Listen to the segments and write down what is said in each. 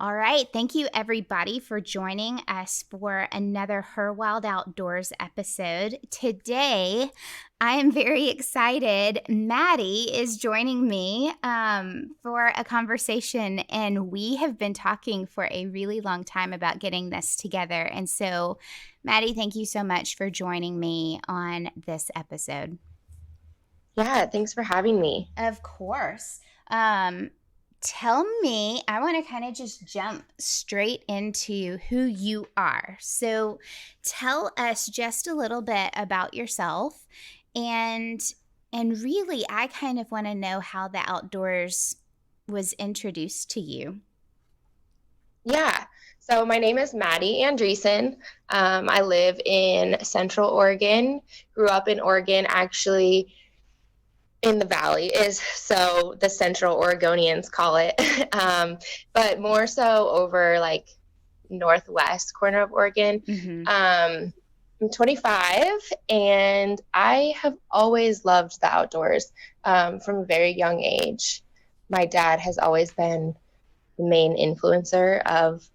All right. Thank you, everybody, for joining us for another Her Wild Outdoors episode. Today, I am very excited. Maddie is joining me for a conversation, and we have been talking for a really long time about getting this together. And so, Maddie, thank you so much for joining me on this episode. Yeah, thanks for having me. Of course. Tell me, I want to kind of just jump straight into who you are. So tell us just a little bit about yourself and really I kind of want to know how the outdoors was introduced to you. Yeah, so my name is Madi Andresen. I live in Central Oregon, grew up in Oregon, actually in the valley is so the Central Oregonians call it, but more so over like northwest corner of Oregon. Mm-hmm. I'm 25 and I have always loved the outdoors from a very young age. My dad has always been the main influencer of,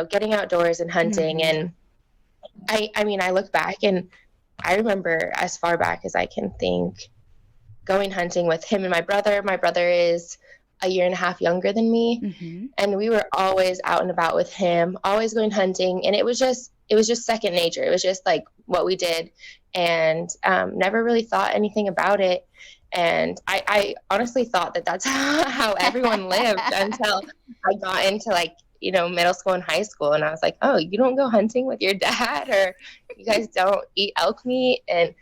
getting outdoors and hunting. Mm-hmm. And I mean, I look back and I remember as far back as I can think going hunting with him and my brother. My brother is a year and a half younger than me. Mm-hmm. And we were always out and about with him, always going hunting. And it was just second nature. It was just like what we did and never really thought anything about it. And I honestly thought that that's how everyone lived until I got into like, middle school and high school. And I was like, oh, you don't go hunting with your dad, or you guys don't eat elk meat. And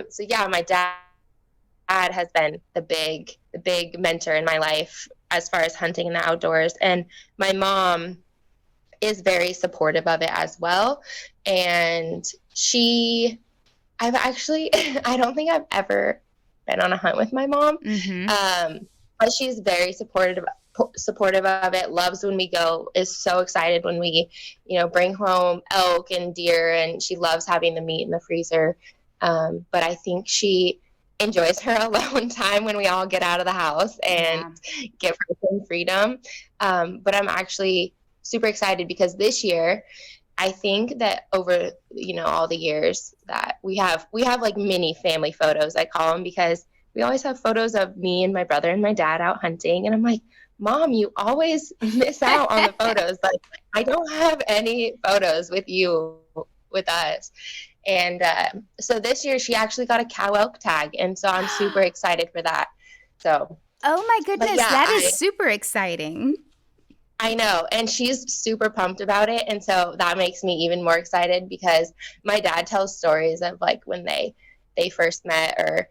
so, yeah, my dad has been the big mentor in my life as far as hunting in the outdoors. And my mom is very supportive of it as well. And I've actually, I don't think I've ever been on a hunt with my mom. Mm-hmm. But she's very supportive of it, loves when we go, is so excited when we, bring home elk and deer, and she loves having the meat in the freezer. But I think she enjoys her alone time when we all get out of the house and give her some freedom. But I'm actually super excited because this year, I think that over, all the years that we have like mini family photos, I call them, because we always have photos of me and my brother and my dad out hunting. And I'm like, Mom, you always miss out on the photos. Like, I don't have any photos with you, with us. And so this year she actually got a cow elk tag. And so I'm super excited for that. So, Oh my but goodness, yeah, that is super exciting. I know. And she's super pumped about it. And so that makes me even more excited because my dad tells stories of like when they first met, or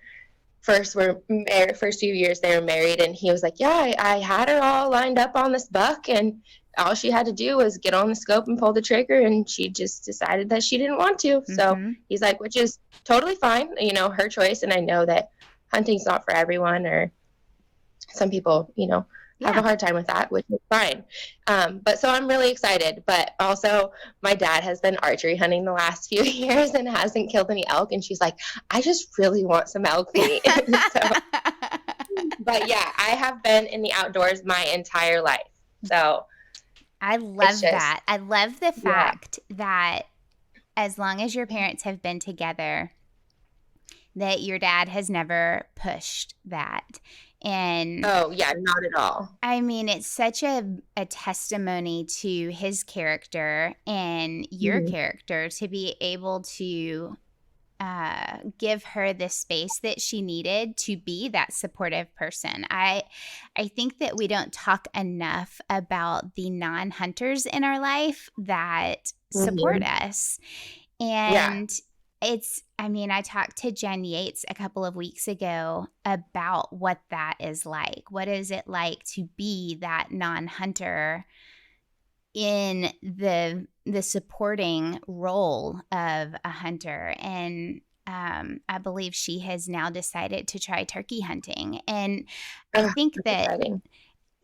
first few years they were married, and he was like, yeah, I had her all lined up on this buck, and all she had to do was get on the scope and pull the trigger, and she just decided that she didn't want to. So Mm-hmm. he's like, which is totally fine, her choice. And I know that hunting's not for everyone, or some people, have a hard time with that, which is fine. But so I'm really excited. But also, my dad has been archery hunting the last few years and hasn't killed any elk. And she's like, I just really want some elk meat. But yeah, I have been in the outdoors my entire life. So I love that. I love the fact that as long as your parents have been together, that your dad has never pushed that. And oh yeah, not at all. I mean, it's such a testimony to his character and your character to be able to give her the space that she needed to be that supportive person. I think that we don't talk enough about the non-hunters in our life that support us. And I talked to Jen Yates a couple of weeks ago about what that is like. What is it like to be that non-hunter in the supporting role of a hunter? And I believe she has now decided to try turkey hunting. And I think that exciting.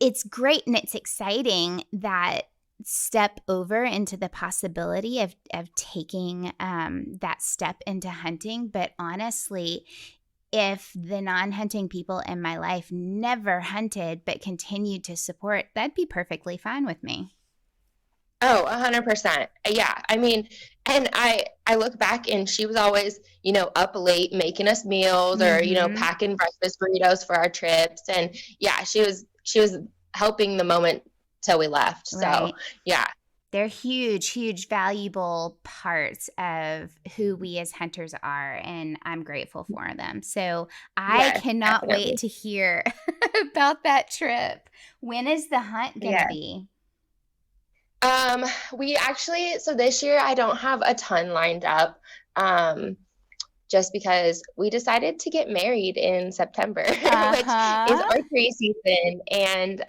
It's great and it's exciting that step over into the possibility of taking that step into hunting. But honestly, if the non-hunting people in my life never hunted but continued to support, that'd be perfectly fine with me. Oh, 100%. Yeah. I mean, and I look back and she was always, up late making us meals or, Mm-hmm. packing breakfast burritos for our trips. And yeah, she was helping the moment till we left. So, Right. yeah. They're huge, huge, valuable parts of who we as hunters are, and I'm grateful for them. So I Yes, cannot wait definitely. to hear about that trip. When is the hunt going to Yeah. be? Um, we actually, so this year I don't have a ton lined up. Just because we decided to get married in September, which is Uh-huh. archery season. And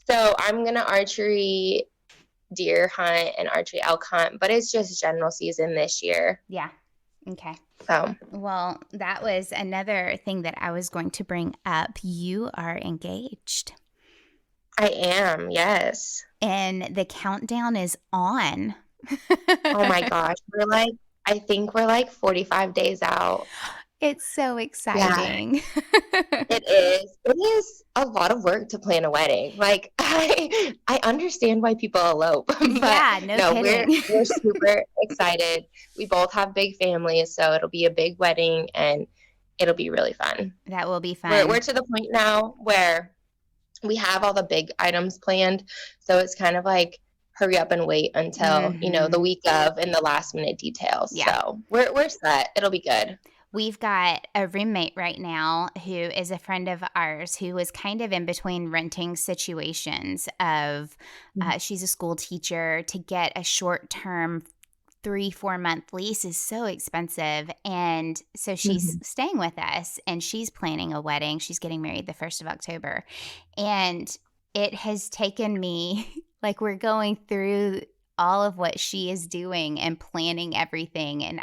so I'm going to archery deer hunt and archery elk hunt, but it's just general season this year. Yeah. Okay. So Well, that was another thing that I was going to bring up. You are engaged, I am, yes. and the countdown is on. Oh my gosh. I think we're like 45 days out. It's so Yeah. exciting. It is. It is a lot of work to plan a wedding. Like I understand why people elope, but Yeah, no no, we're kidding. we're super excited. We both have big families, so it'll be a big wedding and it'll be really fun. That will be We're fun. to the point now where we have all the big items planned, so it's kind of like hurry up and wait until, the Mhm. week of and the last minute details. Yeah. So we're set. It'll be good. We've got a roommate right now who is a friend of ours who was kind of in between renting situations of she's a school teacher. To get a short-term 3-4 month lease is so expensive, and so she's Mhm. staying with us, and she's planning a wedding. She's getting married the 1st of October, and it has taken me like we're going through all of what she is doing and planning everything, and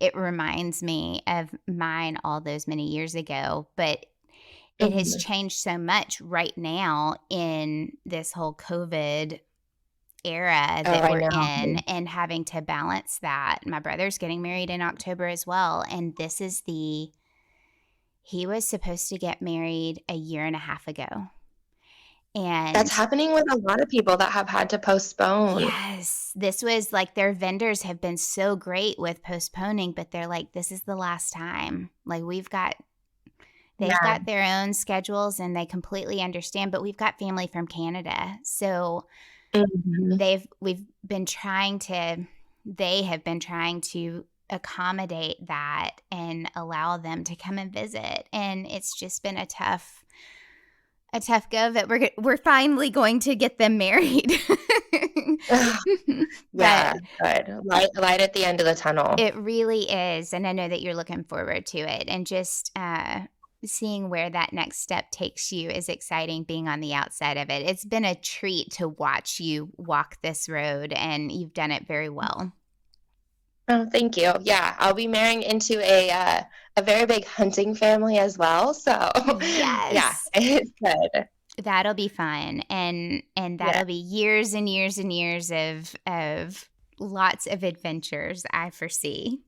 it reminds me of mine all those many years ago, but it has Mhm. changed so much right now in this whole COVID era Oh, that I we're know. in, and having to balance that. My brother's getting married in October as well, and he was supposed to get married a year and a half ago. That's And happening with a lot of people that have had to postpone. yes, this was like their vendors have been so great with postponing, but they're like, this is the last time. Like they've Yeah. got their own schedules and they completely understand, but we've got family from Canada. So Mhm. we've been trying to they have been trying to accommodate that and allow them to come and visit, and it's just been a tough go that we're finally going to get them married. Yeah, But good. Light at the end of the tunnel. it really is, and I know that you're looking forward to it, and just seeing where that next step takes you is exciting. Being on the outside of it, it's been a treat to watch you walk this road, and you've done it very well. Oh, thank you. Yeah, I'll be marrying into a very big hunting family as well. So, yeah, Yes. it's good. That'll be fun, and Yeah. that'll be years and years and years of lots of adventures, I foresee.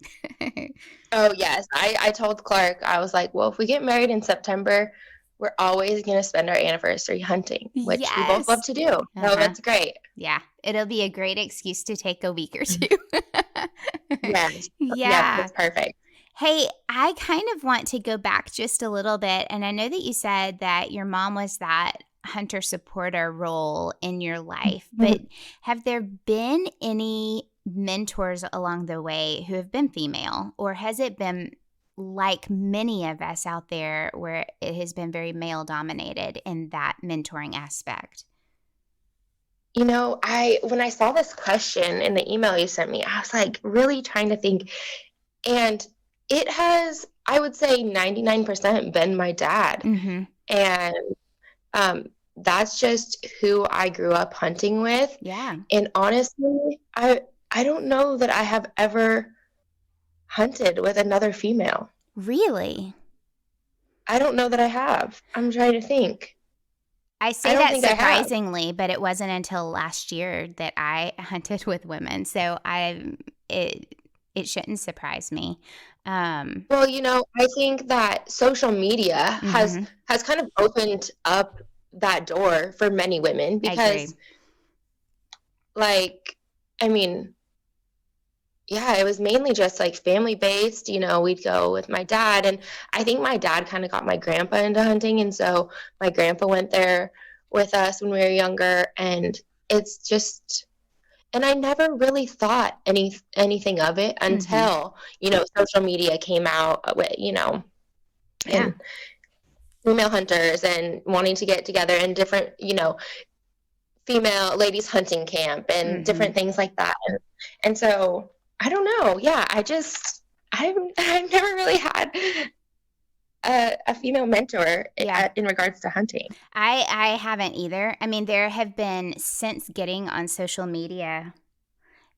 Oh, yes. I told Clark, I was like, well, if we get married in September, we're always going to spend our anniversary hunting, which we both love Yes. to do. So Uh-huh. that's great. Yeah, it'll be a great excuse to take a week or 2. Yes. Yep, Yeah. that's perfect. Hey, I kind of want to go back just a little bit, and I know that you said that your mom was that hunter supporter role in your life, but have there been any mentors along the way who have been female, or has it been like many of us out there where it has been very male dominated in that mentoring aspect? I when I saw this question in the email you sent me, I was like really trying to think. And it has, I would say, 99% been my dad. Mhm. And um, that's just who I grew up hunting with. Yeah. And honestly, I don't know that I have ever hunted with another female. Really? I don't know that I have. I'm trying to think. I I say don't that think I have. surprisingly, but it wasn't until last year that I hunted with women. So it it shouldn't surprise me. Well, I think that social media Mm-hmm. has kind of opened up that door for many women I agree. because, like, I mean, yeah, it was mainly just like family based. We'd go with my dad, and I think my dad kind of got my grandpa into hunting, and so my grandpa went there with us when we were younger, and it's just, and I never really thought anything of it Mm-hmm. until social media came out with Yeah. and female hunters and wanting to get together and different female ladies hunting camp and Mm-hmm. different things like that. And so I don't know. Yeah, I've never really had a female mentor Yeah. in regards to hunting. I haven't either. I mean, there have been, since getting on social media,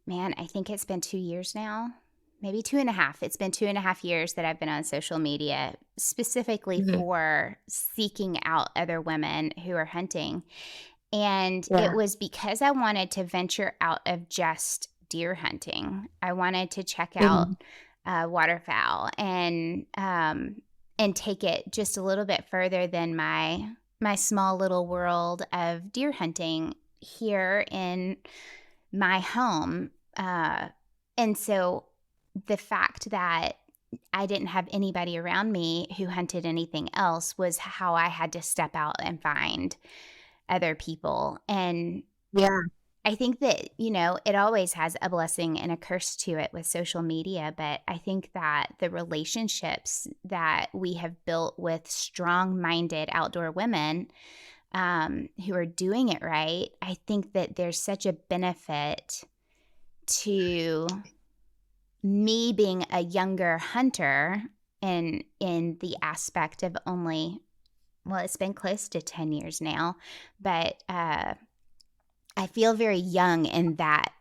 man, I think it's been 2 years now, maybe 2.5. It's been 2.5 years that I've been on social media specifically Mm-hmm. for seeking out other women who are hunting. And it Yeah. was because I wanted to venture out of just deer hunting. I wanted to check Mm-hmm. out waterfowl and take it just a little bit further than my small little world of deer hunting here in my home. And so the fact that I didn't have anybody around me who hunted anything else was how I had to step out and find other people. And Yeah. I think that, it always has a blessing and a curse to it with social media, but I think that the relationships that we have built with strong minded outdoor women who are doing it right, I think that there's such a benefit to me being a younger hunter in the aspect of only, well, it's been close to 10 years now, but I feel very young in that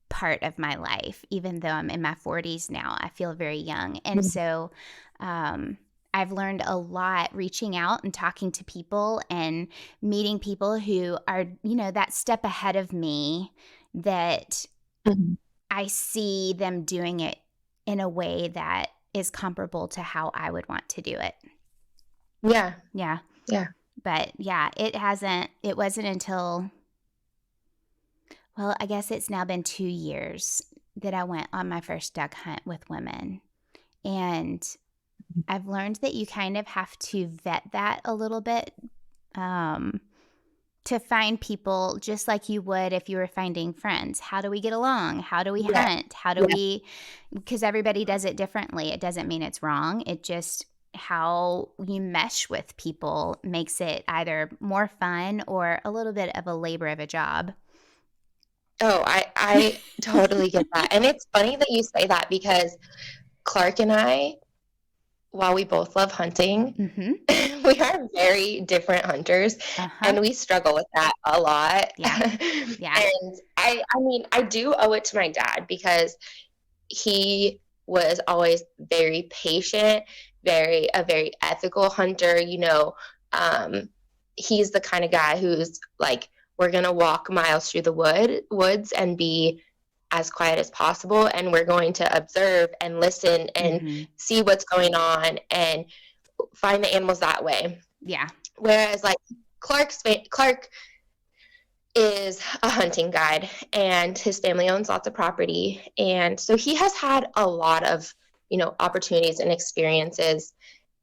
part of my life. Even though I'm in my 40s now, I feel very young. And so I've learned a lot reaching out and talking to people and meeting people who are, that step ahead of me, that Mm-hmm. I see them doing it in a way that is comparable to how I would want to do it. Yeah. Yeah. Yeah. But yeah, it wasn't until, well, I guess it's now been 2 years that I went on my first duck hunt with women. And I've learned that you kind of have to vet that a little bit, um, to find people just like you would if you were finding friends. How do we get along? How do we Yeah. hunt? How do Yeah. we, because everybody does it differently. It doesn't mean it's wrong. It just, how you mesh with people makes it either more fun or a little bit of a labor of a job. Oh, I totally get that. And it's funny that you say that because Clark and I, while we both love hunting, Mm-hmm. we are very different hunters, Uh-huh. and we struggle with that a lot. Yeah. Yeah. And I mean, I do owe it to my dad because he was always very patient, a very ethical hunter. He's the kind of guy who's like, we're gonna walk miles through the woods and be as quiet as possible, and we're going to observe and listen and Mm-hmm. see what's going on and find the animals that way. Yeah. Whereas like Clark is a hunting guide, and his family owns lots of property, and so he has had a lot of opportunities and experiences.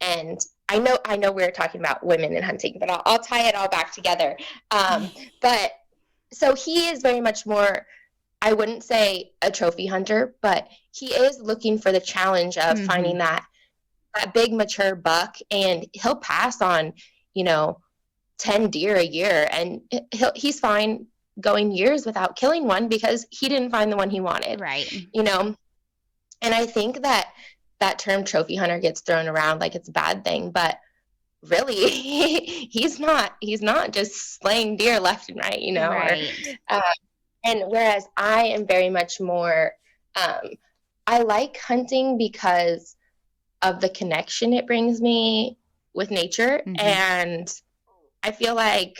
And I know we're talking about women and hunting, but I'll tie it all back together. But so he is very much more, I wouldn't say a trophy hunter, but he is looking for the challenge of Mm-hmm. finding that big mature buck, and he'll pass on, you know, 10 deer a year, and he's fine going years without killing one because he didn't find the one he wanted, Right. you know? And I think that term trophy hunter gets thrown around like it's a bad thing, but really he's not just slaying deer left and right, or Right. uh, and whereas I am very much more, um, I like hunting because of the connection it brings me with nature. Mm-hmm. And I feel like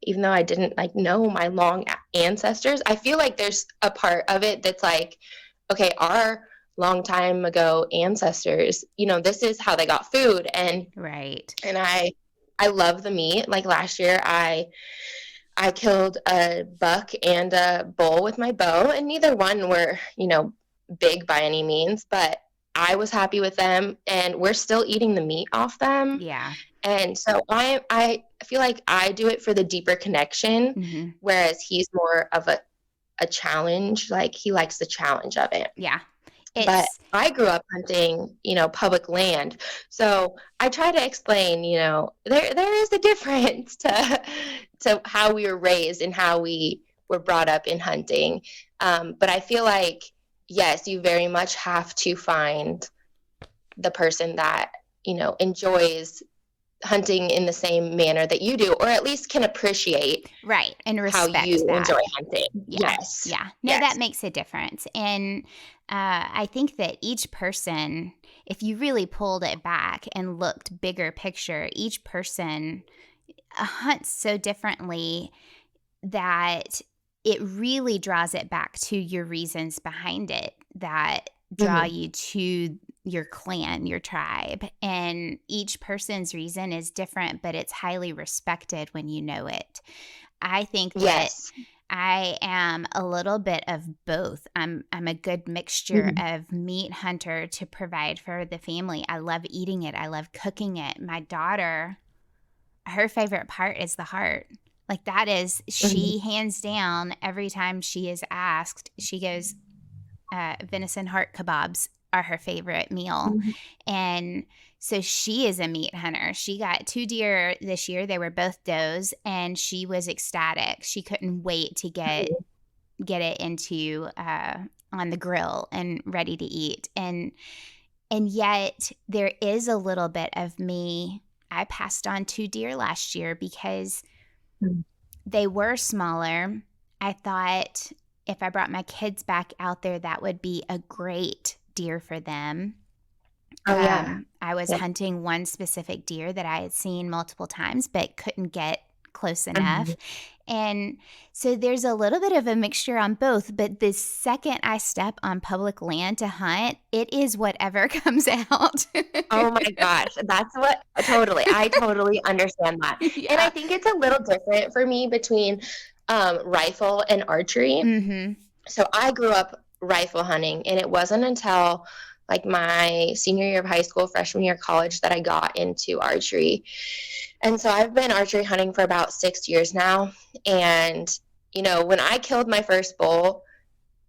even though I didn't like know my long ancestors, I feel like there's a part of it that's like, okay, long time ago ancestors, this is how they got food. And Right. I love the meat. Like last year, I killed a buck and a bull with my bow, and neither one were, big by any means, but I was happy with them, and we're still eating the meat off them. Yeah. And so I feel like I do it for the deeper connection, Mm-hmm. whereas he's more of a challenge. Like he likes the challenge of it. Yeah. But It's I grew up hunting, public land. So I try to explain, there is a difference to how we were raised and how we were brought up in hunting. But I feel like, yes, you very much have to find the person that, enjoys hunting in the same manner that you do, or at least can appreciate right. And how respect you that. enjoy hunting. Yeah. Yes. Yeah. No, Yes. that makes a difference. And I think that each person, if you really pulled it back and looked bigger picture, each person hunts so differently that it really draws it back to your reasons behind it that draw Mhm. you to your clan, your tribe. And each person's reason is different, but it's highly respected when you know it. I think that Yes. I am a little bit of both. I'm a good mixture Mhm. of meat hunter to provide for the family. I love eating it. I love cooking it. My daughter, her favorite part is the heart. Like that is, Mhm. she hands down every time she is asked, she goes, venison heart kebabs are her favorite meal. Mhm. And so she is a meat hunter. She got 2 deer this year. They were both does, and she was ecstatic. She couldn't wait to get it into on the grill and ready to eat. And yet there is a little bit of me. I passed on 2 deer last year because Mhm. they were smaller. I thought if I brought my kids back out there, that would be a great deer for them. Oh yeah. I was Yeah. hunting one specific deer that I had seen multiple times, but couldn't get close enough. Mhm. And so there's a little bit of a mixture on both. But the second I step on public land to hunt, it is whatever comes out. Oh my gosh, that's what I totally understand that. And I Yeah. think it's a little different for me between rifle and archery. Mm-hmm. So I grew up rifle hunting, and it wasn't until like my senior year of high school, freshman year of college that I got into archery. And so I've been archery hunting for about 6 years now. And, when I killed my first bull,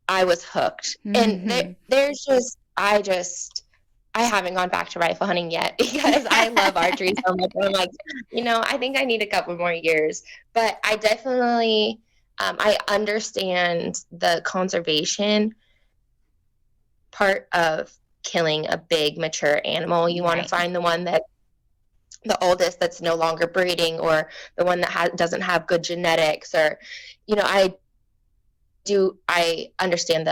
I was hooked. And Mm-hmm. I haven't gone back to rifle hunting yet because I love archery so much. And I'm like, I think I need a couple more years. But I definitely, I understand the conservation part of killing a big mature animal. You want to Right. find the one that the oldest that's no longer breeding, or the one that doesn't have good genetics, or I understand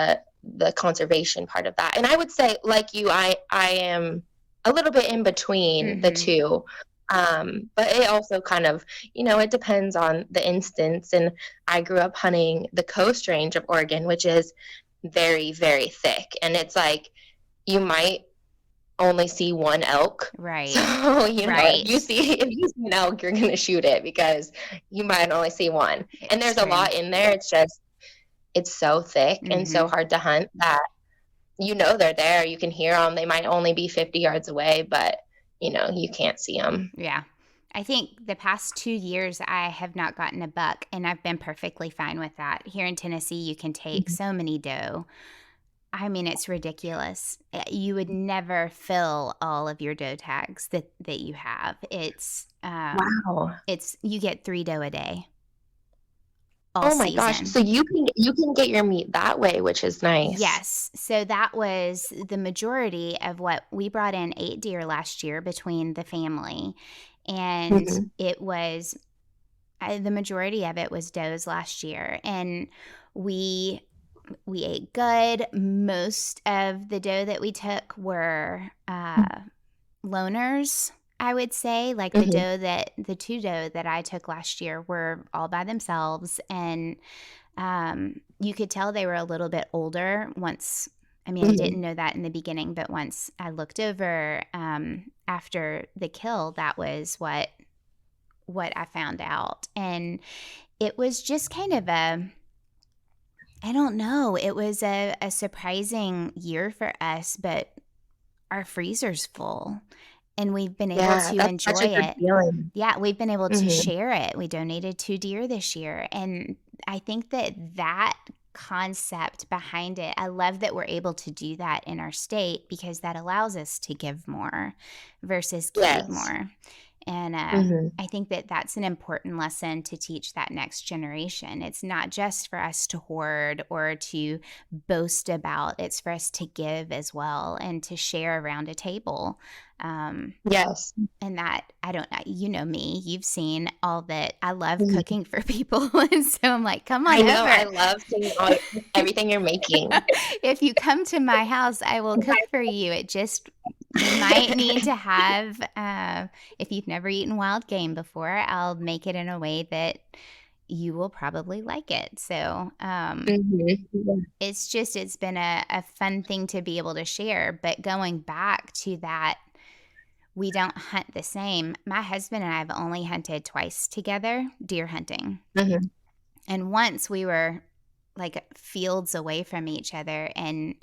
the conservation part of that. And I would say, like you, I am a little bit in between the Mm-hmm. two. But it also kind of, it depends on the instance. And I grew up hunting the Coast Range of Oregon, which is very, very thick. And it's like you might only see one elk. Right. So, if you Right. see if you see an elk, you're gonna shoot it because you might only see one. And It's there's a true. lot in there. It's so thick and so Mm-hmm. hard to hunt that they're there. You can hear them. They might only be 50 yards away, but you can't see them. Yeah. I think the past 2 years, I have not gotten a buck, and I've been perfectly fine with that. Here in Tennessee, you can take Mhm. so many doe. I mean, it's ridiculous. You would never fill all of your doe tags that you have. Wow. It's you get 3 doe a day all Oh my gosh. season. So you can get your meat that way, which is nice. Yes. So that was the majority of what we brought in 8 deer last year between the family. And Mhm. it was the majority of it was does last year. And we we ate good. Most of the doe that we took were loners, I would say. Like Mhm. the 2 doe that I took last year were all by themselves. And you could tell they were a little bit older once I mean, I didn't Mhm. know that in the beginning, but once I looked over after the kill, that was what I found out. And it was just kind of I don't know, it was a surprising year for us, but our freezer's full and we've been able Yeah, to that's such enjoy a good it. feeling. Yeah, we've been able to Mhm. share it. We donated 2 deer this year, and I think that concept behind it, I love that we're able to do that in our state because that allows us to give more versus keep Yes. more. And Mhm. I think that that's an important lesson to teach that next generation. It's not just for us to hoard or to boast about, it's for us to give as well and to share around a table. Um, Yes. and that, I don't know, you know me, you've seen all that. I love Mhm. cooking for people. And so I'm like, come I on know, I over. love seeing everything you're making. If you come to my house, I will cook for you. It just, you might need to have, if you've never eaten wild game before, I'll make it in a way that you will probably like it. So Mhm. it's been a fun thing to be able to share. But going back to that, we don't hunt the same. My husband and I have only hunted twice together, deer hunting. Mhm. And once we were like fields away from each other, and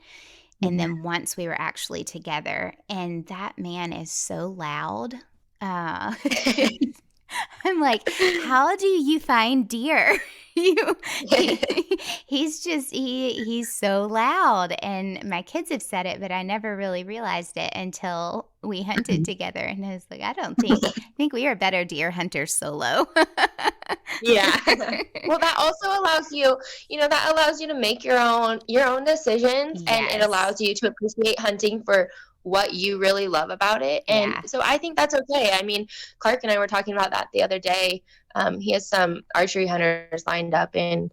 Yeah. then once we were actually together, and that man is so loud. Uh I'm like, how do you find deer? you he, he's so loud, and my kids have said it, but I never really realized it until we hunted together, and I was like, I think we are better deer hunters solo. Yeah. Well, that also allows you, that allows you to make your own decisions, and it Yes. allows you to appreciate hunting for what you really love about it. And Yeah. so I think that's okay. I mean, Clark and I were talking about that the other day. He has some archery hunters lined up in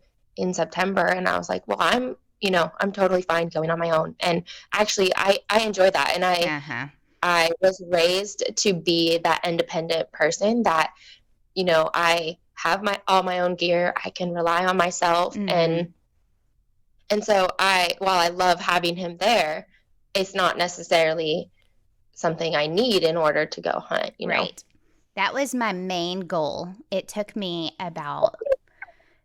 September, and I was like, well, I'm totally fine going on my own. And actually, I enjoy that, and Uh-huh. I was raised to be that independent person that I have my own gear. I can rely on myself, Mhm. and so while I love having him there, it's not necessarily something I need in order to go hunt. Right. That was my main goal. It took me about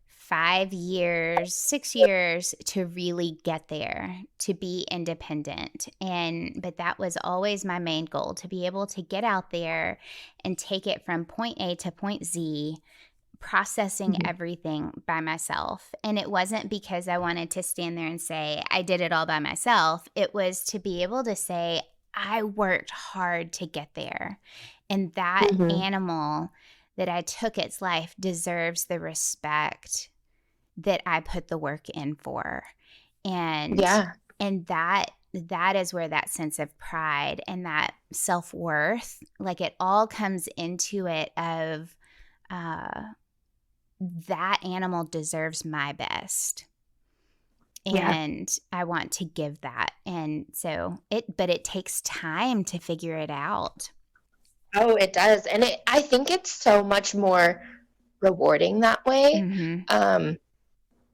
5 years, 6 years to really get there, to be independent. But that was always my main goal, to be able to get out there and take it from point A to point Z, processing Mhm. everything by myself. And it wasn't because I wanted to stand there and say, I did it all by myself. It was to be able to say, I worked hard to get there. And that Mhm. animal that I took its life deserves the respect that I put the work in for. And Yeah. that is where that sense of pride and that self-worth, like it all comes into it of uh that animal deserves my best. Yeah. And I want to give that. And so but it takes time to figure it out. Oh, it does, and I think it's so much more rewarding that way. Mhm. Um,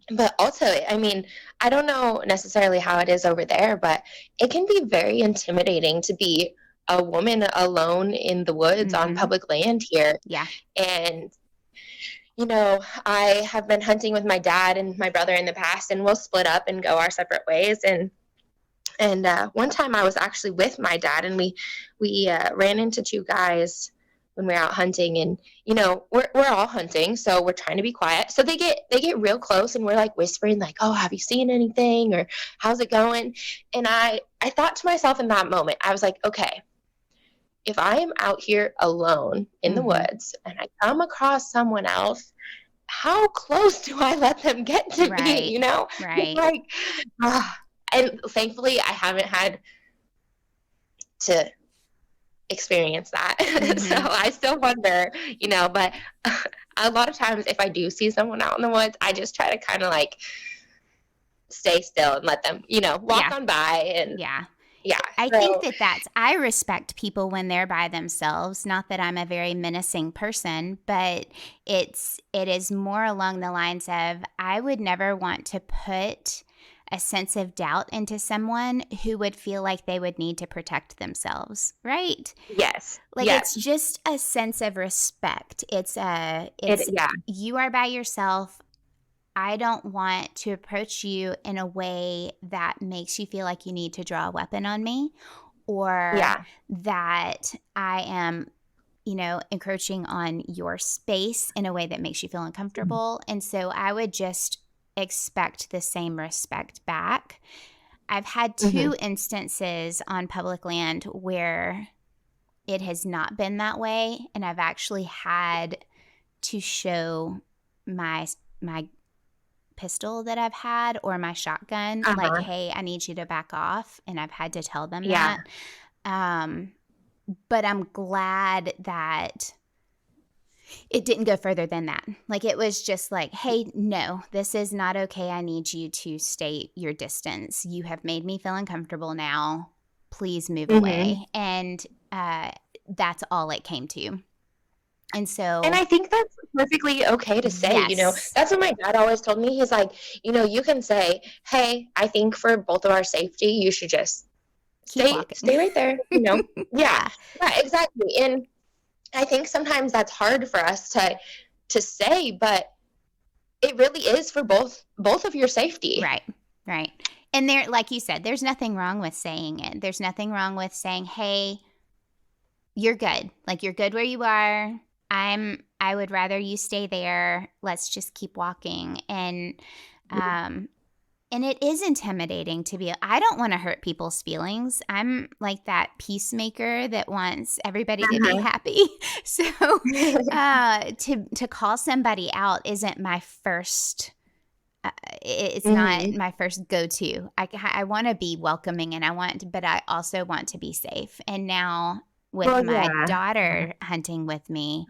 but also, I mean, I don't know necessarily how it is over there, but it can be very intimidating to be a woman alone in the woods on Mhm. public land here. Yeah. And I have been hunting with my dad and my brother in the past, and we'll split up and go our separate ways. And one time I was actually with my dad, and we ran into two guys when we were out hunting, and we're all hunting, so we're trying to be quiet. So they get real close, and we're like whispering, like, "Oh, have you seen anything?" or "How's it going?" And I thought to myself in that moment, I was like, okay, if I am out here alone in the Mhm. woods and I come across someone else, how close do I let them get to me? Right. It's Right. like, ah. And thankfully, I haven't had to experience that. So Mhm. I still wonder, but a lot of times if I do see someone out in the woods, I just try to kind of like stay still and let them, walk Yeah. on by. And Yeah. yeah, I think so that I respect people when they're by themselves. Not that I'm a very menacing person, but it is more along the lines of I would never want to put a sense of doubt into someone who would feel like they would need to protect themselves, right? Yes. Like, it's Yes. just a sense of respect. It, It's yeah. you are by yourself. I don't want to approach you in a way that makes you feel like you need to draw a weapon on me, or Yeah. that I am, encroaching on your space in a way that makes you feel uncomfortable. And so I would just expect the same respect back. I've had Mm-hmm. 2 instances on public land where it has not been that way, and I've actually had to show my pistol that I've had or my shotgun, like, Uh-huh. hey, I need you to back off, and I've had to tell them Yeah. that. Um, but I'm glad that it didn't go further than that. Like, it was just like, hey, no, this is not okay. I need you to state your distance. You have made me feel uncomfortable now. Please move Mm-hmm. away. And that's all it came to. And And so, I think that's perfectly okay to say, yes, that's what my dad always told me. He's like, you can say, hey, I think for both of our safety, you should just keep stay walking. stay right there. Yeah. Yeah, Yeah, exactly. And I think sometimes that's hard for us to say, but it really is for both of your safety. right, right. And there, like you said, there's nothing wrong with saying it. There's nothing wrong with saying, hey, you're good. Like, you're good where you are. I would rather you stay there. Let's just keep walking. And it is intimidating to be, I don't want to hurt people's feelings. I'm like that peacemaker that wants everybody to be Uh-huh. happy. So to call somebody out isn't my first it's not Hmm. my first go-to. I want to be welcoming, but I also want to be safe. And now with Well, my yeah. daughter hunting with me,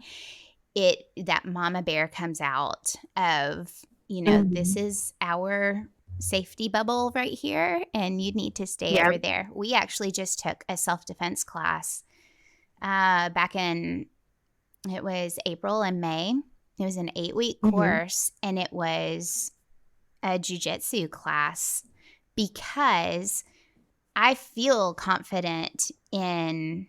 that mama bear comes out of, this Hmm. is our safety bubble right here, and you need to stay over Yep. there. We actually just took a self-defense class back in, it was April and May. It was an 8-week Hmm. course, and it was a jujitsu class because I feel confident in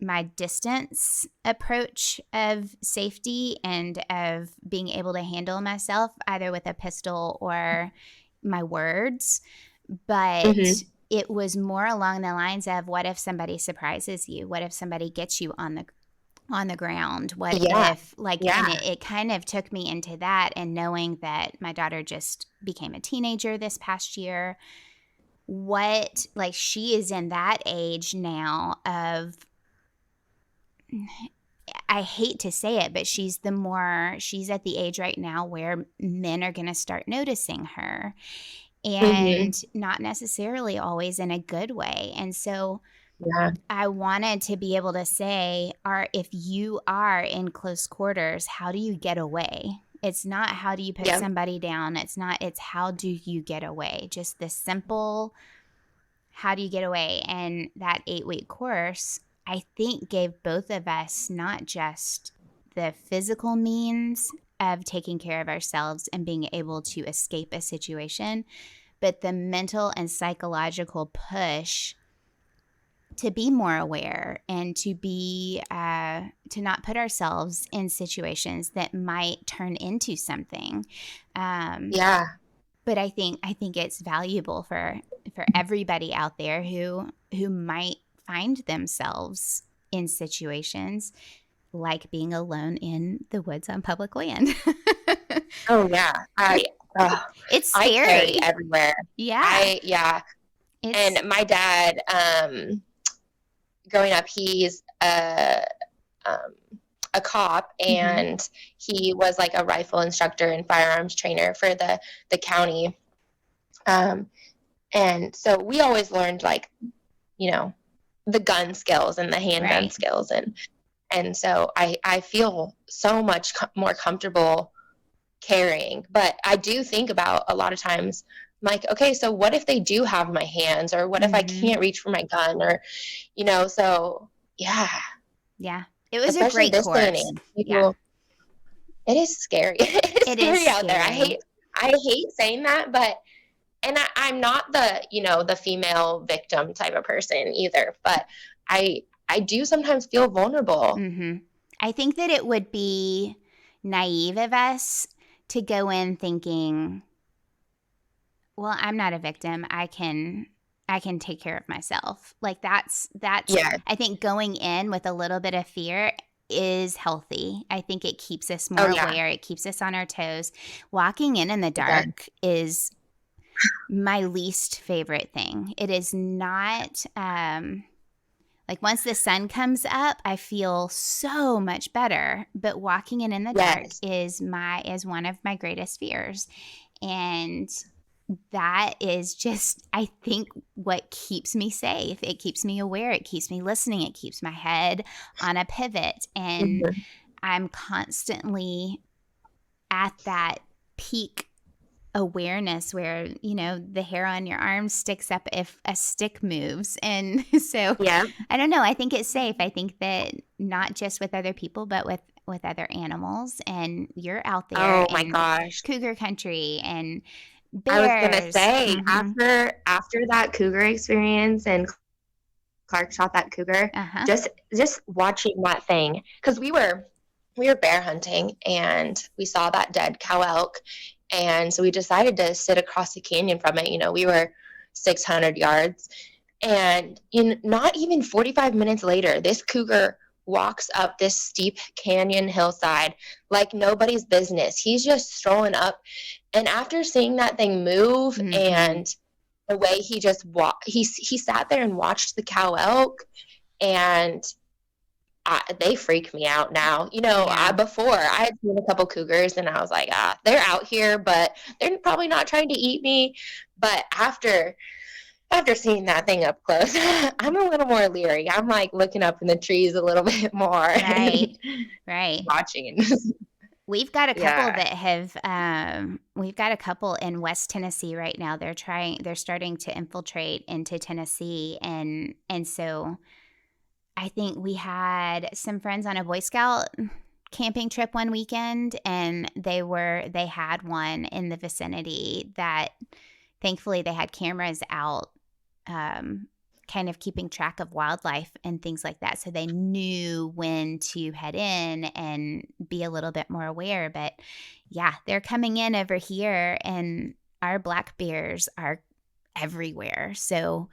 my distance approach of safety and of being able to handle myself either with a pistol or my words. But Hmm. it was more along the lines of, what if somebody surprises you? What if somebody gets you on the ground? What Yeah. if, like, and Yeah. it kind of took me into that, and knowing that my daughter just became a teenager this past year, like, she is in that age now of, I hate to say it, but she's at the age right now where men are going to start noticing her, Hmm. and not necessarily always in a good way. And so Yeah. I wanted to be able to say, if you are in close quarters, how do you get away? It's not how do you put Yep. somebody down. It's how do you get away? Just the simple, how do you get away? And that 8-week course, I think, gave both of us not just the physical means of taking care of ourselves and being able to escape a situation, but the mental and psychological push to be more aware and to not put ourselves in situations that might turn into something. Um, Yeah. but I think it's valuable for everybody out there who might find themselves in situations like being alone in the woods on public land. Oh yeah. It's I carry scary. everywhere. Yeah. Yeah. And It's my dad, growing up, he's um, a cop, mhm, and he was like a rifle instructor and firearms trainer for the county. Um, and so we always learned, like, you know, the gun skills and the handgun right. skills, and so I feel so much more comfortable carrying. But I do think about a lot of times, I'm like, okay, so what if they do have my hands, or what if I Mhm. can't reach for my gun, or so yeah, Yeah. It was a especially great this day and course. age, Yeah. people, it is scary. It is It is scary out there. scary. I hate saying that, but and I'm not the female victim type of person either, but I do sometimes feel vulnerable. Mm-hmm. I think that it would be naive of us to go in thinking, well, I'm not a victim. I can take care of myself. Like that's Yeah. I think going in with a little bit of fear is healthy. I think it keeps us Oh more yeah. aware. It keeps us on our toes. Walking in the It does. dark is my least favorite thing. It is not like once the sun comes up, I feel so much better. But walking in the dark Yes. is one of my greatest fears. And that is just, I think, what keeps me safe. It keeps me aware. It keeps me listening. It keeps my head on a pivot. And Mhm. I'm constantly at that peak awareness where, the hair on your arm sticks up if a stick moves. And so Yeah. I don't know. I think it's safe. I think that not just with other people, but with other animals. And you're out there Oh my in gosh. cougar country and I was gonna bears. say, Mm-hmm. after that cougar experience and Clark shot that cougar, Uh-huh. just watching that thing, because we were bear hunting and we saw that dead cow elk, and so we decided to sit across the canyon from it. We were 600 yards, and in not even 45 minutes later, this cougar walks up this steep canyon hillside like nobody's business. He's just strolling up, and after seeing that thing move Mm-hmm. and the way he just he sat there and watched the cow elk, and they freak me out now. Yeah. Before I had seen a couple cougars and I was like, they're out here, but they're probably not trying to eat me. But after seeing that thing up close, I'm a little more leery. I'm like looking up in the trees a little bit more Right. and Right. watching it. We've got a couple Yeah. that have we've got a couple in West Tennessee right now. They're starting to infiltrate into Tennessee, and so I think we had some friends on a Boy Scout camping trip one weekend, and they had one in the vicinity that thankfully they had cameras out, um, kind of keeping track of wildlife and things like that, so they knew when to head in and be a little bit more aware. But yeah, they're coming in over here, and our black bears are everywhere. So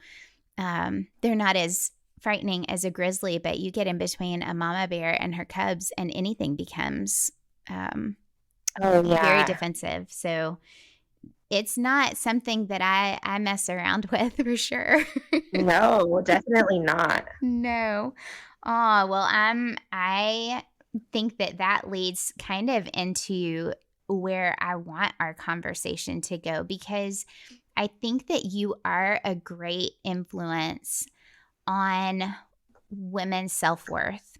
they're not as frightening as a grizzly, but you get in between a mama bear and her cubs, and anything becomes um, Oh very yeah. defensive. So it's not something that I mess around with for sure. No, definitely not. No. Oh, well, I think that leads kind of into where I want our conversation to go, because I think that you are a great influence on women's self-worth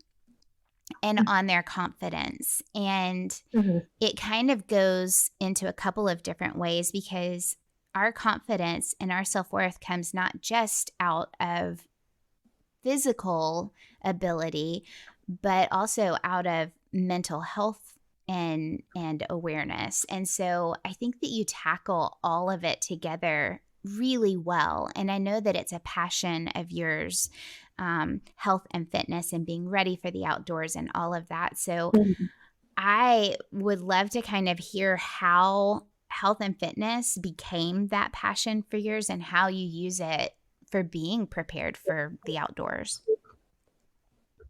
and on their confidence. And Mhm. it kind of goes into a couple of different ways, because our confidence and our self-worth comes not just out of physical ability, but also out of mental health and awareness. And so I think that you tackle all of it together really well. And I know that it's a passion of yours, health and fitness and being ready for the outdoors and all of that. So Mhm. I would love to kind of hear how health and fitness became that passion for yours and how you use it for being prepared for the outdoors.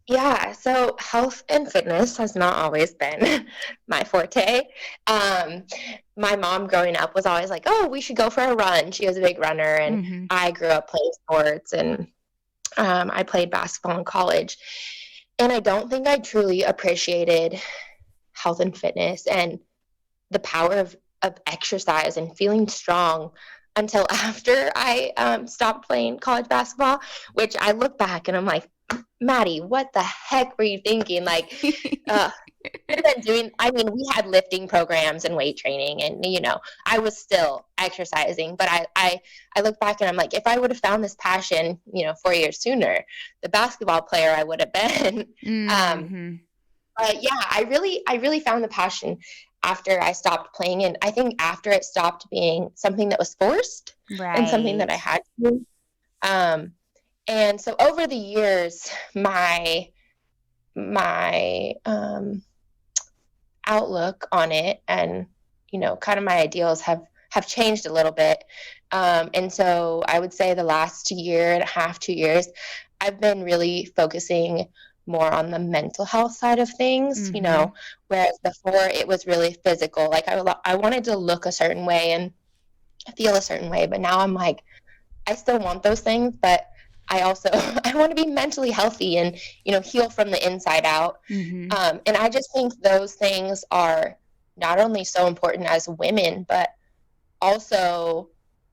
Yeah, so health and fitness has not always been my forte. Um, my mom growing up was always like, "Oh, we should go for a run." She was a big runner, and Mhm. I grew up playing sports, and I played basketball in college. And I don't think I truly appreciated health and fitness and the power of exercise and feeling strong until after I stopped playing college basketball, which I look back and I'm like, Maddie, what the heck were you thinking? Like, uh, could have been doing. I mean, we had lifting programs and weight training, and I was still exercising. But I look back and I'm like, if I would have found this passion, 4 years sooner, the basketball player I would have been. Um, Mhm. but yeah, I really found the passion after I stopped playing. And I think after it stopped being something that was forced and something that Right. I had to do. Um, and so over the years, my outlook on it and, kind of my ideals have changed a little bit. And so I would say the last year and a half, 2 years, I've been really focusing more on the mental health side of things, Mm-hmm. whereas before it was really physical. Like I wanted to look a certain way and feel a certain way, but now I'm like, I still want those things, but I also I want to be mentally healthy and heal from the inside out. Mm-hmm. And I just think those things are not only so important as women, but also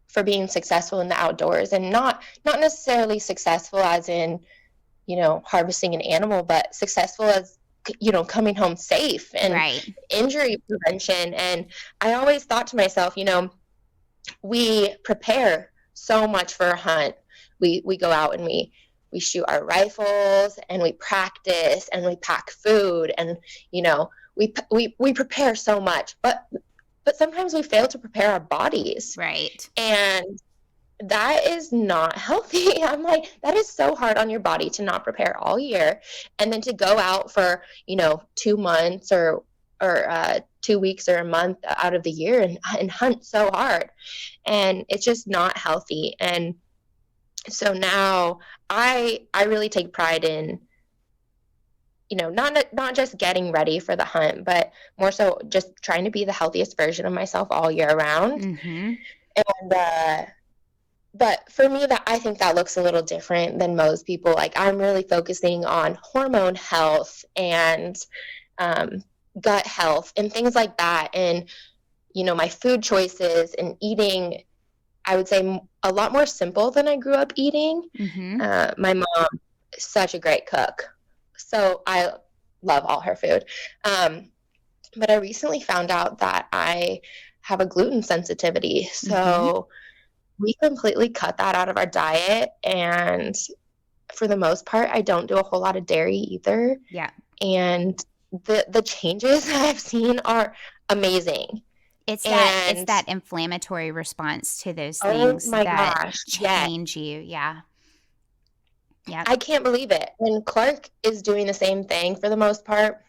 for being successful in the outdoors, and not necessarily successful as in harvesting an animal, but successful as coming home safe and Right. injury prevention. And I always thought to myself, we prepare so much for a hunt. We go out and we shoot our rifles and we practice and we pack food and we prepare so much, but sometimes we fail to prepare our bodies, Right. and that is not healthy. I'm like, that is so hard on your body to not prepare all year and then to go out for 2 months or 2 weeks or a month out of the year and hunt so hard, and it's just not healthy. And so now I really take pride in not just getting ready for the hunt, but more so just trying to be the healthiest version of myself all year round. Mm-hmm. And but for me, that I think that looks a little different than most people. Like, I'm really focusing on hormone health and um, gut health and things like that, and my food choices and eating, I would say, a lot more simple than I grew up eating. Mm-hmm. My mom is such a great cook, so I love all her food. But I recently found out that I have a gluten sensitivity, Mm-hmm. so we completely cut that out of our diet. And for the most part, I don't do a whole lot of dairy either. Yeah. And the changes that I've seen are amazing. It's And that inflammatory response to those oh things my that gosh, yes, change you. Yeah. Yep. I can't believe it. And Clark is doing the same thing for the most part.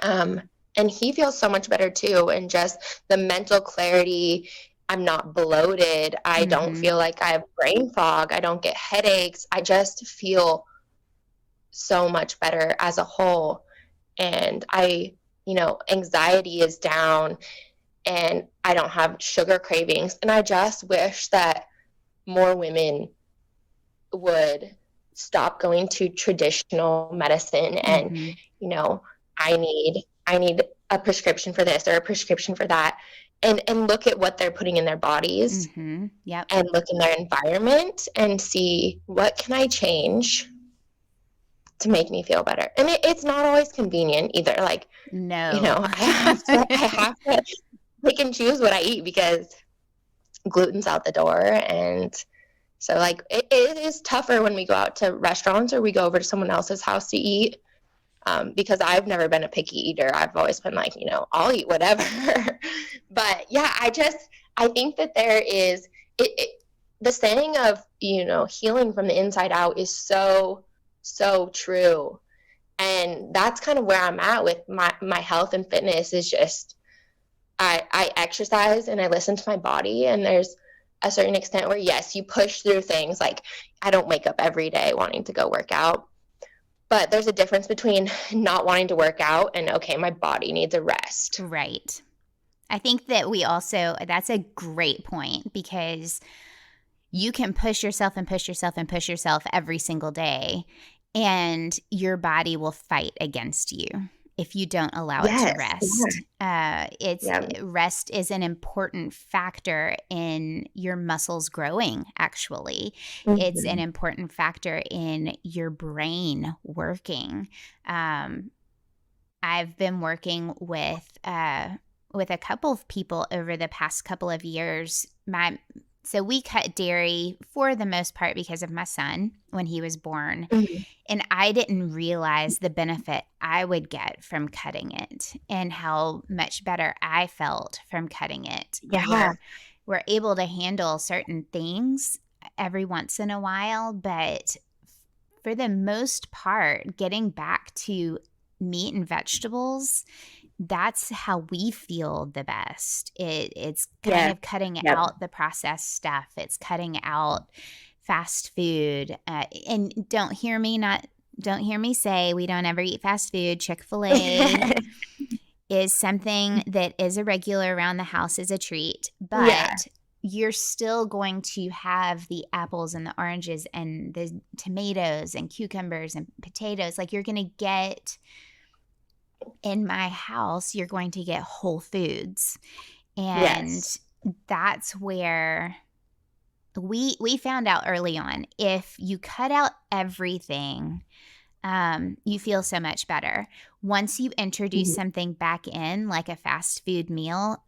Um, and he feels so much better too. And just the mental clarity. I'm not bloated. I don't Mm-hmm. feel like I have brain fog. I don't get headaches. I just feel so much better as a whole. And anxiety is down and I don't have sugar cravings. And I just wish that more women would stop going to traditional medicine and, Mm-hmm. you know, I need a prescription for this or a prescription for that, and look at what they're putting in their bodies Mm-hmm. Yep. and look in their environment and see what can I change to make me feel better. And it's not always convenient either. Like, No. I have to pick and choose what I eat because gluten's out the door. And so, like, it is tougher when we go out to restaurants or we go over to someone else's house to eat, because I've never been a picky eater. I've always been like, I'll eat whatever. But yeah, I think that there is the saying of, healing from the inside out is so, so true. And that's kind of where I'm at with my health and fitness is just, I exercise and I listen to my body, and there's a certain extent where, yes, you push through things. Like, I don't wake up every day wanting to go work out, but there's a difference between not wanting to work out and, okay, my body needs a rest. Right. I think that that's a great point because you can push yourself and push yourself and push yourself every single day, and your body will fight against you if you don't allow it to Yes. rest. It's Yeah. rest is an important factor in your muscles growing. Actually, it's an Mhm. important factor in your brain working. I've been working with a couple of people over the past couple of years. So we cut dairy for the most part because of my son when he was born. Mhm. And I didn't realize the benefit I would get from cutting it and how much better I felt from cutting it. Yeah. We're able to handle certain things every once in a while, but for the most part, getting back to meat and vegetables, that's how we feel the best. It's kind Yeah. of cutting Yep. out the processed stuff. It's cutting out fast food. And don't hear me say we don't ever eat fast food. Chick-fil-A is something that is a regular around the house as a treat, Yeah. but you're still going to have the apples and the oranges and the tomatoes and cucumbers and potatoes. Like you're going to get in my house, you're going to get whole foods. And Yes. that's where we found out early on, if you cut out everything, you feel so much better. Once you introduce Mhm. something back in, like a fast food meal,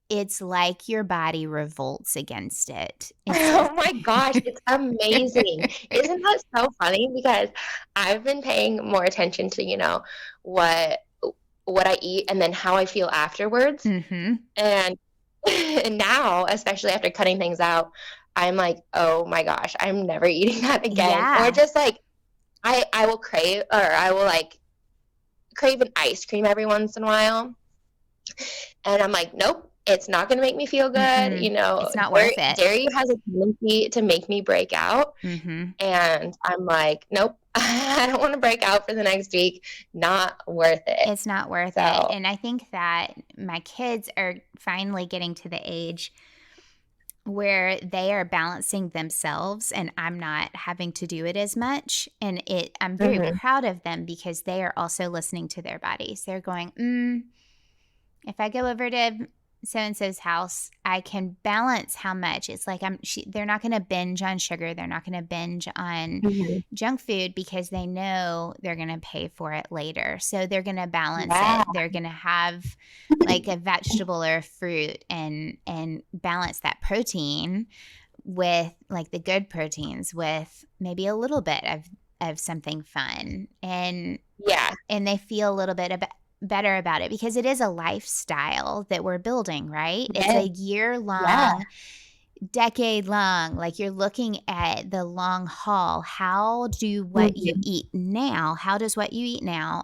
it's like your body revolts against it. Oh my gosh, it's amazing. Isn't that so funny? Because I've been paying more attention to, what what I eat and then how I feel afterwards. Mm-hmm. And and now, especially after cutting things out, I'm like, "Oh my gosh, I'm never eating that again." Or Yeah. just like I will crave, or I will like crave an ice cream every once in a while. And I'm like, nope, it's not going to make me feel good. Mm-mm. It's not worth Dairy, it. dairy has a tendency to make me break out. Mm-hmm. And I'm like, nope, I don't want to break out for the next week. Not worth it. It's not worth it. So, And I think that my kids are finally getting to the age where they are balancing themselves and I'm not having to do it as much. And I'm very mhm. proud of them because they are also listening to their bodies. They're going, if I go over to so and so's house, I can balance how much. It's like they're not going to binge on sugar. They're not going to binge on Mhm. junk food because they know they're going to pay for it later. So they're going to balance Yeah. it. They're going to have like a vegetable or a fruit and balance that protein with like the good proteins with maybe a little bit of something fun. And Yeah. they feel a little bit better about it because it is a lifestyle that we're building, right? It's Yes. a year Yeah. long, decade long. Like you're looking at the long haul. How does what you Mhm. eat now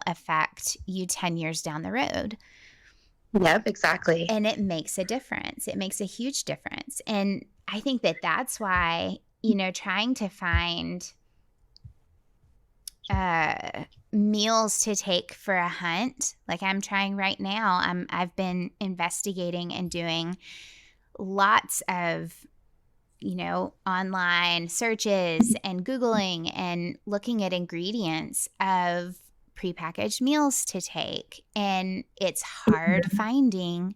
affect you 10 years down the road? Yep, exactly. And it makes a difference. It makes a huge difference. And I think that that's why, trying to find meals to take for a hunt, like I'm trying right now. I've been investigating and doing lots of online searches and Googling and looking at ingredients of prepackaged meals to take. And it's hard finding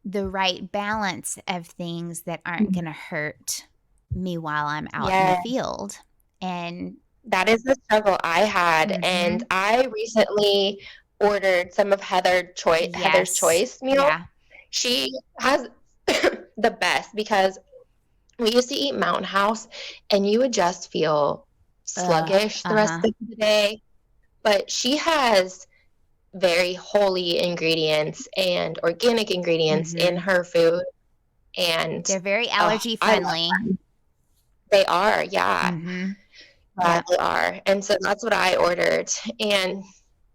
the right balance of things that aren't going to hurt me while I'm out in the Yeah. field. And That is the struggle I had. And mhm. I recently ordered some of Heather's Yes. Choice meal. Yeah. She has the best because we used to eat Mountain House and you would just feel sluggish the rest Uh-huh. of the day. But she has very wholey ingredients and organic ingredients in Mhm. her food. And They're very oh, allergy I love friendly. them. They are, yeah. Mhm. Yeah, Yep. they are. And so that's what I ordered. And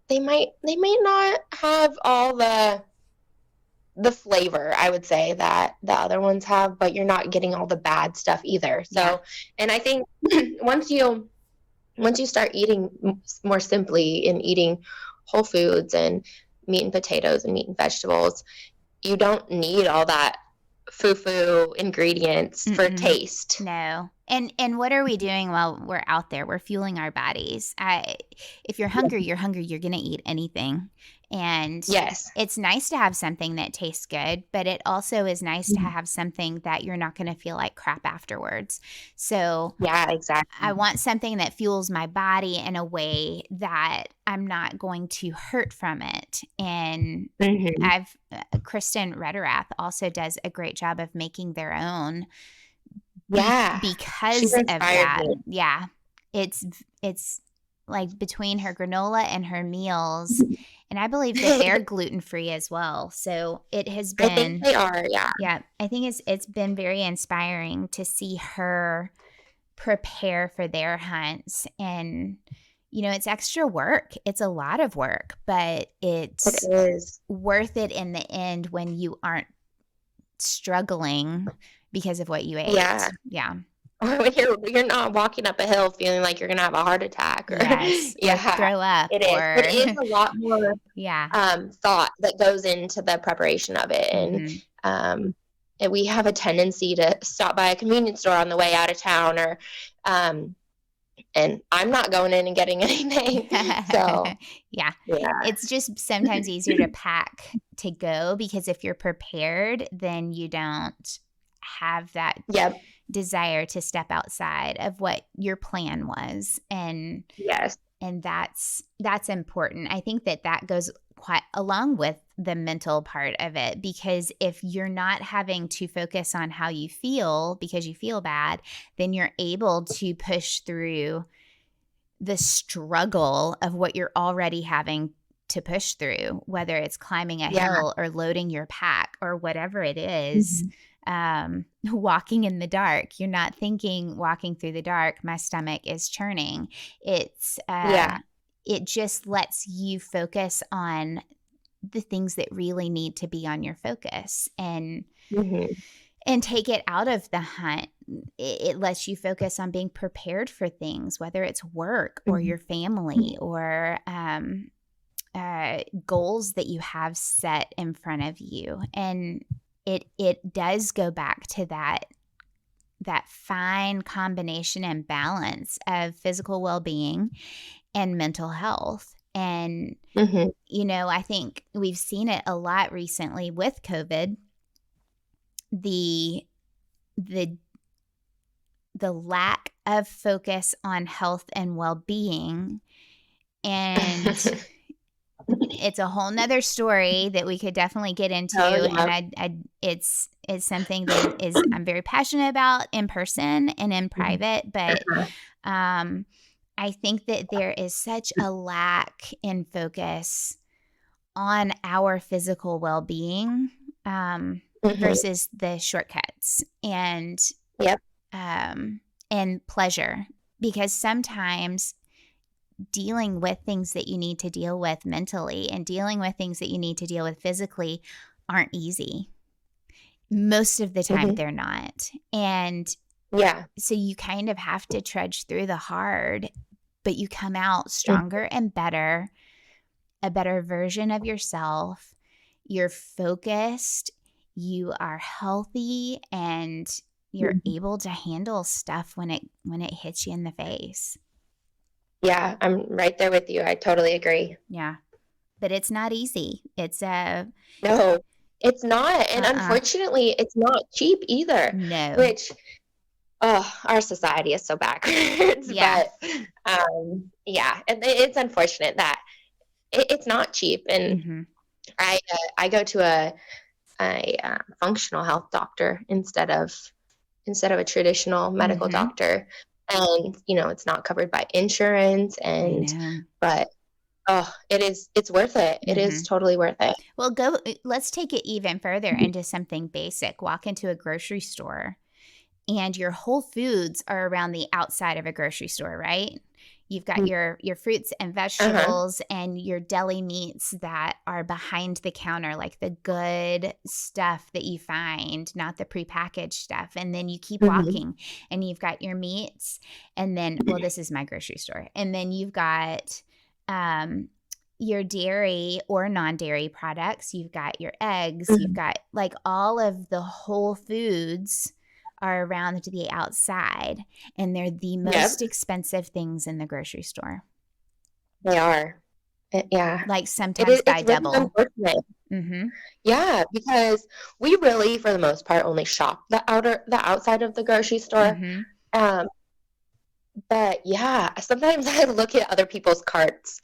they might not have all the flavor, I would say, that the other ones have, but you're not getting all the bad stuff either. Yeah. So, and I think once you start eating more simply and eating whole foods and meat and potatoes and meat and vegetables, you don't need all that foo-foo ingredients for Mm-mm. taste. No. And what are we doing while we're out there? We're fueling our bodies. If you're hungry, you're hungry. You're going to eat anything. And Yes. it's nice to have something that tastes good, but it also is nice to have something that you're not going to feel like crap afterwards. So Yeah, I exactly. want something that fuels my body in a way that I'm not going to hurt from it. And Hmm. Kristen Rederath also does a great job of making their own Yeah. She's because of inspired that. me. Yeah. It's like between her granola and her meals, and I believe that they're gluten-free as well. So it has I think been, they are, yeah. yeah, I think it's been very inspiring to see her prepare for their hunts. And it's extra work. It's a lot of work, but It it's is. worth it in the end when you aren't struggling because of what you Yeah. ate. Yeah. Or when you're not walking up a hill feeling like you're gonna have a heart attack, or Yes, or yeah, throw up it is. It or is a lot more yeah. thought that goes into the preparation of it. Mhm. Um, and we have a tendency to stop by a convenience store on the way out of town, or um, and I'm not going in and getting anything. So Yeah. yeah, It's just sometimes easier to pack to go because if you're prepared, then you don't have that yep, desire to step outside of what your plan was. yes, And that's important. I think that goes quite along with the mental part of it, because if you're not having to focus on how you feel because you feel bad, then you're able to push through the struggle of what you're already having to push through, whether it's climbing a yeah, hill or loading your pack or whatever it is. mhm, Walking in the dark, you're not thinking walking through the dark, my stomach is churning. It's yeah, it just lets you focus on the things that really need to be on your focus, hmm, and take it out of the hunt. It lets you focus on being prepared for things, whether it's work or hmm, your family or goals that you have set in front of you. And it does go back to that fine combination and balance of physical well-being and mental health. And hmm. I think we've seen it a lot recently with COVID. The the the lack of focus on health and well-being, and it's a whole nother story that we could definitely get into. Oh And yeah. it's something that is I'm very passionate about in person and in private, but Uh-huh. um I think that there is such a lack in focus on our physical well-being, Hmm. versus the shortcuts Yep. um, and pleasure. Because sometimes dealing with things that you need to deal with mentally and dealing with things that you need to deal with physically aren't easy. Most of the time, Hmm. they're not. And Yeah. so you kind of have to trudge through the hard, but you come out Mm. stronger and better, a better version of yourself. You're focused, you are healthy, and you're able to handle stuff when it hits you in the face. Yeah, I'm right there with you. I totally agree. Yeah. But it's not easy. It's a No, it's not. And uh-uh. unfortunately, it's not cheap either, No. which, oh, our society is so backwards. Yeah. But yeah, it's unfortunate that it's not cheap. And Mhm. I go to a functional health doctor instead of a traditional medical Mhm. doctor. And, it's not covered by insurance. I And, know. but, oh, it's worth it. It is Mhm. totally worth it. Well, let's take it even further into something basic. Walk into a grocery store and your whole foods are around the outside of a grocery store, right? You've got your fruits and Uh-huh. vegetables and your deli meats that are behind the counter, like the good stuff that you find, not the prepackaged stuff. And then you keep Mhm. walking and you've got your meats, and then, well, this is my grocery store. And then you've got um your dairy or non-dairy products, you've got your eggs, you've Mhm. got like all of the whole foods are around the outside, and they're the Yep, most expensive things in the grocery store. they are. Yeah. like sometimes by It's really double. unfortunate. Mm-hmm. Yeah, because we really, for the most part, only shop the outside of the grocery store. Mm-hmm. Um, but yeah, sometimes I look at other people's carts,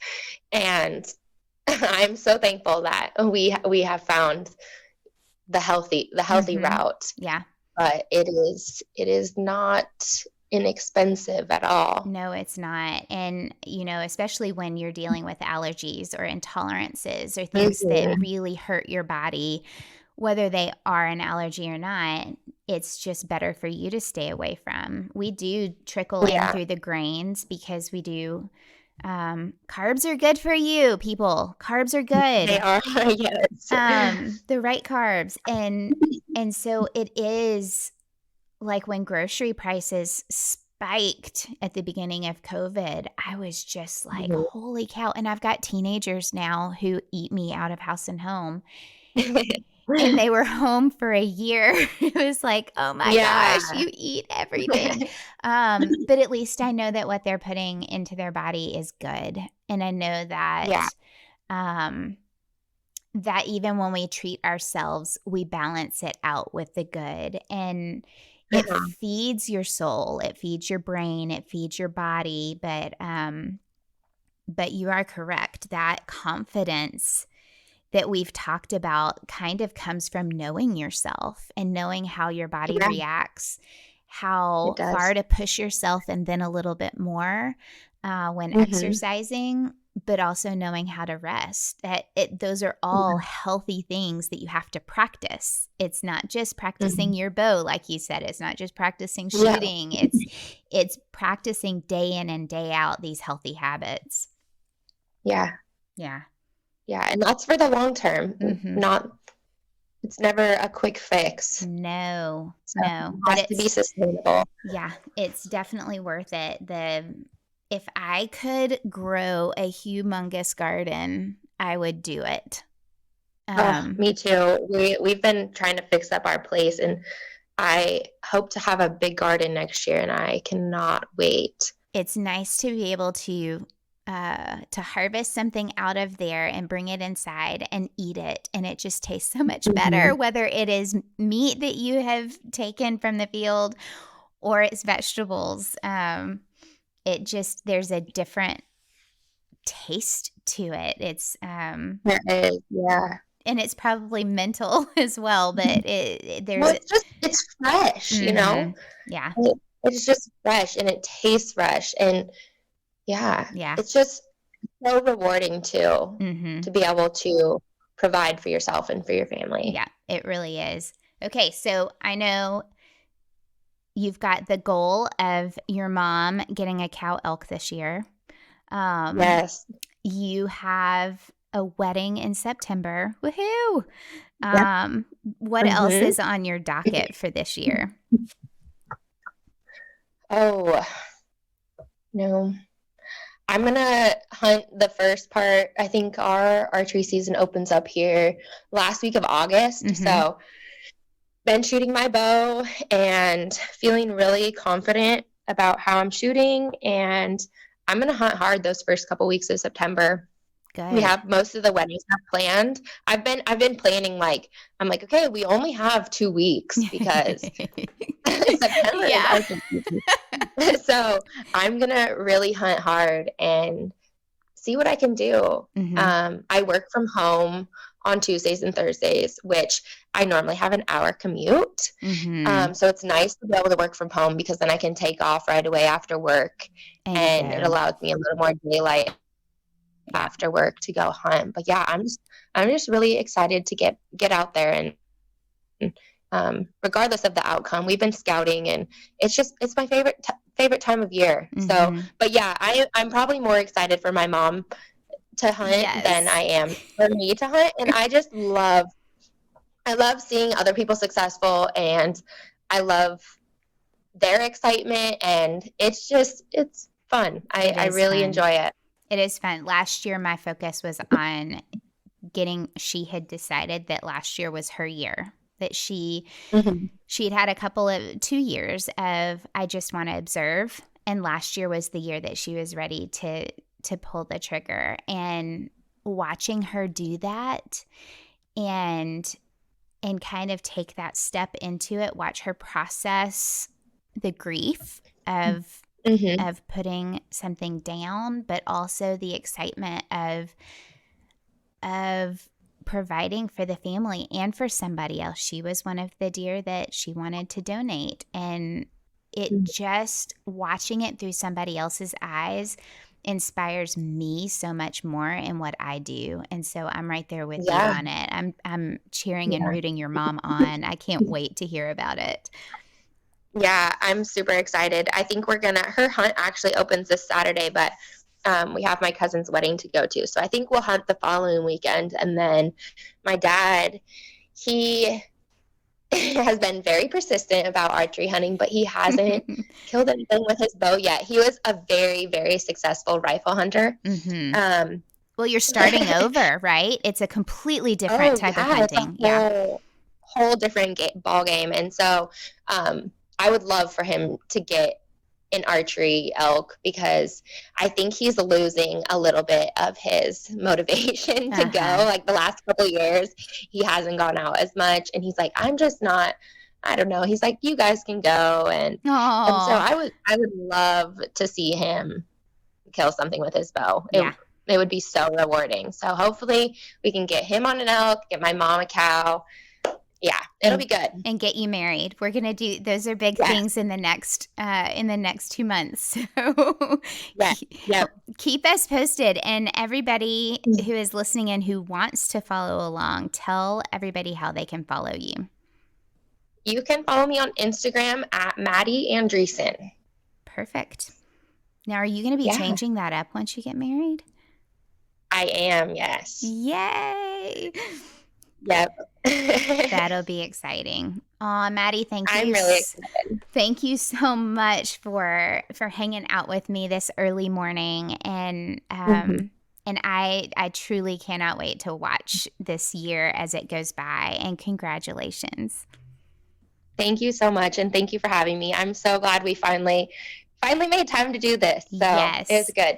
and I'm so thankful that we have found the healthy Mm-hmm. route. Yeah. But it is not inexpensive at all. No, it's not. And, especially when you're dealing with allergies or intolerances or things that Mhm. really hurt your body, whether they are an allergy or not, it's just better for you to stay away from. We do trickle in Yeah, through the grains because we do. Carbs are good for you, people. Carbs are they good. are. Yes. The right carbs. And so it is like when grocery prices spiked at the beginning of COVID, I was just like, Mhm. holy cow. And I've got teenagers now who eat me out of house and home. And they were home for a year. It was like, oh my Yeah. gosh, you eat everything. But at least I know that what they're putting into their body is good. And I know Yeah. um, that even when we treat ourselves, we balance it out with the good. And it Uh-huh. feeds your soul, it feeds your brain, it feeds your body. But you are correct. That confidence that we've talked about kind of comes from knowing yourself and knowing how your body Yeah, reacts, it how far does. to push yourself and then a little bit more when Mhm. exercising, but also knowing how to rest. Those are all Yeah. healthy things that you have to practice. It's not just practicing Mhm. your bow, like you said. It's not just practicing Yeah. shooting. It's practicing day in and day out these healthy habits. Yeah. Yeah. Yeah, and that's for the long term, Mm-hmm. not it's never a quick fix. No, So, no, it but has to be sustainable. yeah, it's definitely worth it. If I could grow a humongous garden, I would do it. Oh, Um, me too. We've been trying to fix up our place, and I hope to have a big garden next year, and I cannot wait. it's nice to be able to harvest something out of there and bring it inside and eat it, and it just tastes so much better. Mhm. Whether it is meat that you have taken from the field or it's vegetables, it just there's a different taste to it. There is, yeah. And it's probably mental as well, but Well, there's it's fresh, you know? mhm. Yeah. It's just fresh and it tastes fresh, and yeah, Yeah. it's just so rewarding too Mhm. to be able to provide for yourself and for your family. Yeah, it really is. Okay, so I know you've got the goal of your mom getting a cow elk this year. Um, Yes. you have a wedding in September. Woohoo! Yep. Um, what else Mhm. is on your docket for this year? Oh, no. I'm gonna hunt the first part. I think our archery season opens up here last week of August. Mhm. So, been shooting my bow and feeling really confident about how I'm shooting, and I'm gonna hunt hard those first couple weeks of September. We Good. have most of the weddings have planned. I've been planning, like, I'm like, okay, we only have 2 weeks because September is Yeah. archery season. So I'm gonna really hunt hard and see what I can do. Mhm. I work from home on Tuesdays and Thursdays, which I normally have an hour commute. Mhm. So it's nice to be able to work from home because then I can take off right away after work, And and it go. allows me a little more daylight Yeah. after work to go hunt. But yeah, I'm just really excited to get out there, and regardless of the outcome, we've been scouting, and it's my favorite time of year. So, Mhm. but yeah, I'm probably more excited for my mom to hunt than Yes. I am for me to hunt, and I love seeing other people successful, and I love their excitement, and it's fun. I It I is really fun. enjoy it. It is fun. Last year, my focus was on she had decided that last year was her year. That Mhm. she'd had a couple of 2 years of I just want to observe, and last year was the year that she was ready to pull the trigger. And watching her do that and kind of take that step into it, watch her process the grief of putting something down, but also the excitement of providing for the family and for somebody else. She was one of the deer that she wanted to donate, and it just, watching it through somebody else's eyes inspires me so much more in what I do. And so I'm right there with you on it. I'm cheering and rooting your mom on. I can't wait to hear about it. Yeah, I'm super excited. I think her hunt actually opens this Saturday, but we have my cousin's wedding to go to. So I think we'll hunt the following weekend. And then my dad, he has been very persistent about archery hunting, but he hasn't killed anything with his bow yet. He was a very, very successful rifle hunter. Well, you're starting over, right? It's a completely different type of hunting. It's a whole different ball game. And so I would love for him to get an archery elk, because I think he's losing a little bit of his motivation to go. Like the last couple of years, he hasn't gone out as much, and he's like, I'm just not. I don't know. He's like, you guys can go, and so I would love to see him kill something with his bow. It would be so rewarding. So hopefully we can get him on an elk, get my mom a cow. Yeah, it'll be good. And get you married. We're going to do, those are big things in the next 2 months. So keep us posted. And everybody who is listening in who wants to follow along, tell everybody how they can follow you. You can follow me on Instagram at Madi Andresen. Perfect. Now, are you going to be changing that up once you get married? I am, yes. Yay! Yep. That'll be exciting. Aw, Madi, thank you. I'm really excited. Thank you so much for hanging out with me this early morning, and and I truly cannot wait to watch this year as it goes by. And congratulations. Thank you so much, and thank you for having me. I'm so glad we finally made time to do this. So it was good.